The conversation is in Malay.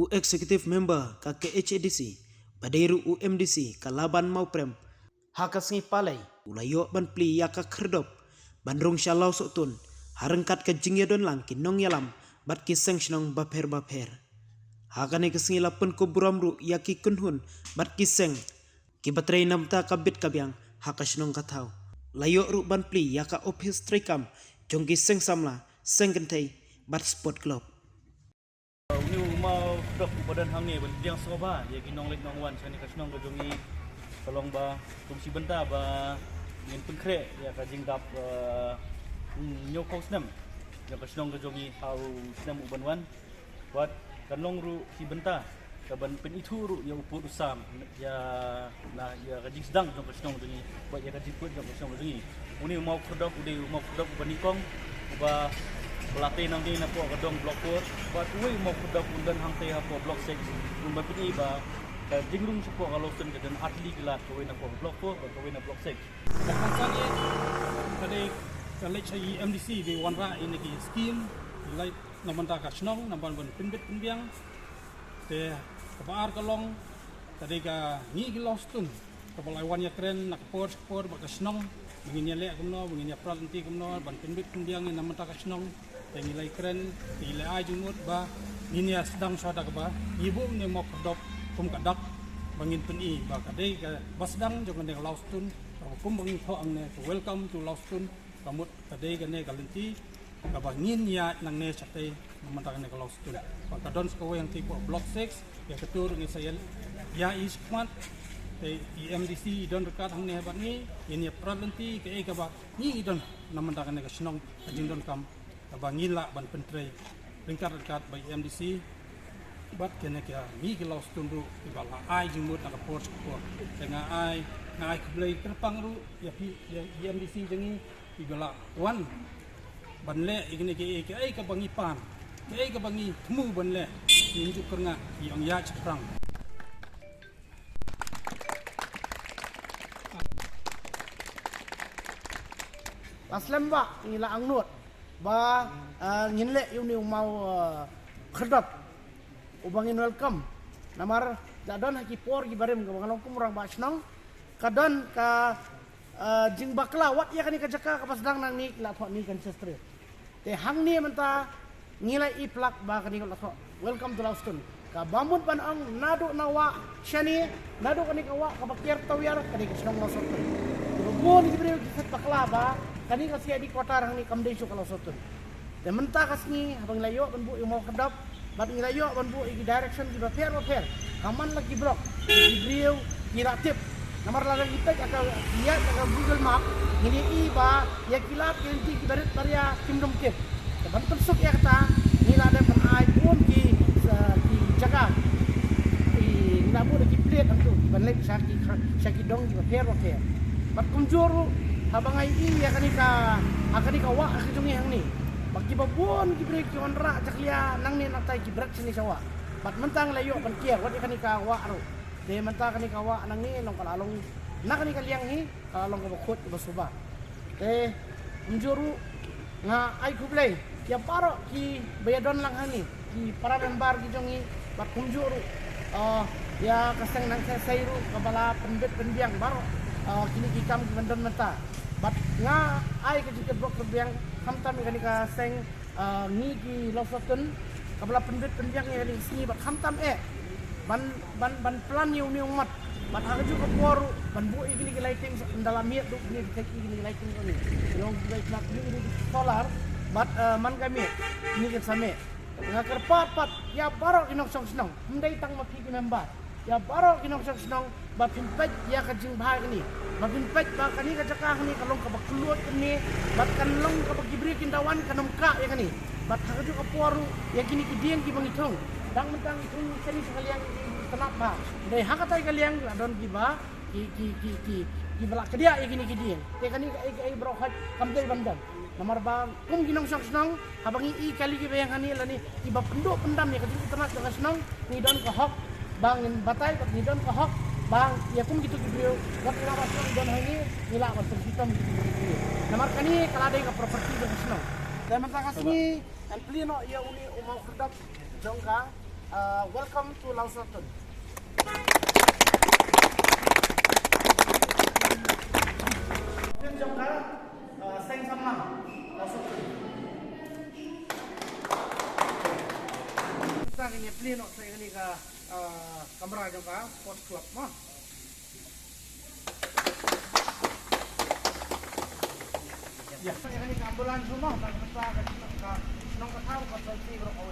U Executive Member ka KHADC, Badairu UMDC ka Laban Mauprem, Hakasngi Palai, Ulayo ban pli ya ka Kerdop, Bandrung Shalau Sotun, Harengkat ka Jingyadon lang kinong yalam, bat kiseng shnong bapher. Hakane kasngi lapun ko buramru ya ki kunhun, bat kiseng, kibatray namta kabit kabyang, hakasnong kathaw. Layo ru ban pli ya ka office trikam, jong kiseng samla, sengkentay, bat sport club. Uni mau dok badan hang ni berdiang soba ya ginong lek nong wan sani kasnong gojungi tolong ba kumsi benta ba ngin pengkre ya ka jinggap nyokau senam ya kasnong gojungi hau senam uban wan buat kanong ru si benta ka ban pen itu ru ya upur usam ya na ya ka jing sedang jong kasnong gojungi buat ya ka jiput jong kasnong gojungi uni mau kedok banikong ba pelatih nanti napo kadong blok 4 buat we mau kuda pundan hang teh hapo blok 6 rumba pini ba ka jingrung supo kalau sen kedan atli gelat ko we napo blok 4 ko we na blok 6 kansanya tadi kalai chai MDC di wanra ini ki skim lai naman ta kasnong naman ban pinbit pinbiang te kapaar kalong tadi ka ni gilostun kapalai wan ya kren nak por ba kasnong mengin ya le kumno mengin ya pralanti kumno ban pinbit pinbiang ni naman ta kasnong nilai keren, nilai ajungut ba, ini sedang suada ke ba, ibu ni mau kedok, kum kadak, bangin peni ba kadai ke basdang jangan dengan laustun, kum bangin tho angne, welcome to laustun, kamut kadai ke ne kalenti, kabangin ya nang ne cate, memantakan ne laustun. Kadon sekolah yang tipe blok 6, yang ketur ni saya, ya ismat, MDC don dekat hang ne hebat ni, ini pralanti ke ba, ni don memantakan ne senong, ajing don kam. Bangin lah ban pentre ringkat dekat by MDC bat kena kia mi ke laus tundu ibala ai jumut nak port tengah ai keblai terpang ru ya MDC jengi ibala wan ban le igni ke ai ke bangi pan ke ai ke bangi temu ban le injuk kerna yang ya ceprang Aslam ba ila angnut ba nginle yuni mau kherdap ubangin welcome namar dadon haki por gi barem ga bangalong kumurang ba snong kadon ka jing bakla wat ya kani ka jaka ka pasdang nang ni la thot ni kan sestre te hang ni menta ngilai i plak ba kani la thot welcome to laustun ka bamut pan ang nadu nawa shani nadu kani ka wa ka bakir tawyar kani ka snong laustun bon gi bre gi bakla ba kani kasi di kota rang ni kamdei su kalau sotun. Dan mentah kasni abang layo banbu yang mau kedap, bat layo banbu igi direction di baper. Kaman lagi blok, di beliau kiratif. Nomor lalang kita akan lihat akan Google Map. Ini iba ya kilap yang di barit baria kimdom kip. Dan tersuk ya kata ni ada penai pun di jaga. Di nabu di plate antu banlek syaki dong di baper. Bat kunjuru habang ay iya kanika wa akijungi hang ni bagi babon gibre kionra jaklia nang ni natai gibrak sini sawa bat mentang layo ban kier wat kanika wa ro de mentang kanika wa nang ni long kalalong na kanika liang hi kalong ko khot basuba de unjuru nga ai kublay ya paro ki bayadon lang hani ki para member gijungi bat unjuru ya kasang nang sayru kabala pendet pendiang baro kini kikam kibandon menta bat nga ai ke jike blok yang hamtam kani ka seng ni ki losotun kabla pendit pendiang ya ni sini bat hamtam ban plan yu mat bat ha ju ko poru ban bu igini ki lighting dalam miet du ni tek igini lighting ni long light nak ni solar bat man kami ni ke same nga kerpat ya barok inok song senong mendai tang ma ki member ya barok inok song senong bat pimpet ya ka jing bhag ni mabimpet ba kani ka jaka ni kalong ka bakluot ni bat kanlong ka bagibri kindawan kanom ka ya kani bat haju ka poru ya kini kidieng ki bangitong dang mentang itong kani sekalian tenap ba dai hakatai kalian adon giba ki balak kedia ya kini kidieng te kani ai bro haj kamdai bandam nomor ba kum ginong senong habangi i kali ki bayang kani lani iba penduk pendam ya kadi tenak dengan senong ni don ka hok bangin batai ni don ka hok bang ya kum gitu beliau wat ila wasong don hani ila ko terhitam gitu namar kani kala ada ka properti do senong dan mentang kasni an plino ya uni umau kedap jongka welcome to Lau Sotun. Pin jom ka seng sama Lau Sotun. Kita ini pleno sa ini ka kamera jom ka sports club mo. Ya, ini ka ambulans mo, ka nong ka tao ka sa siguro ko.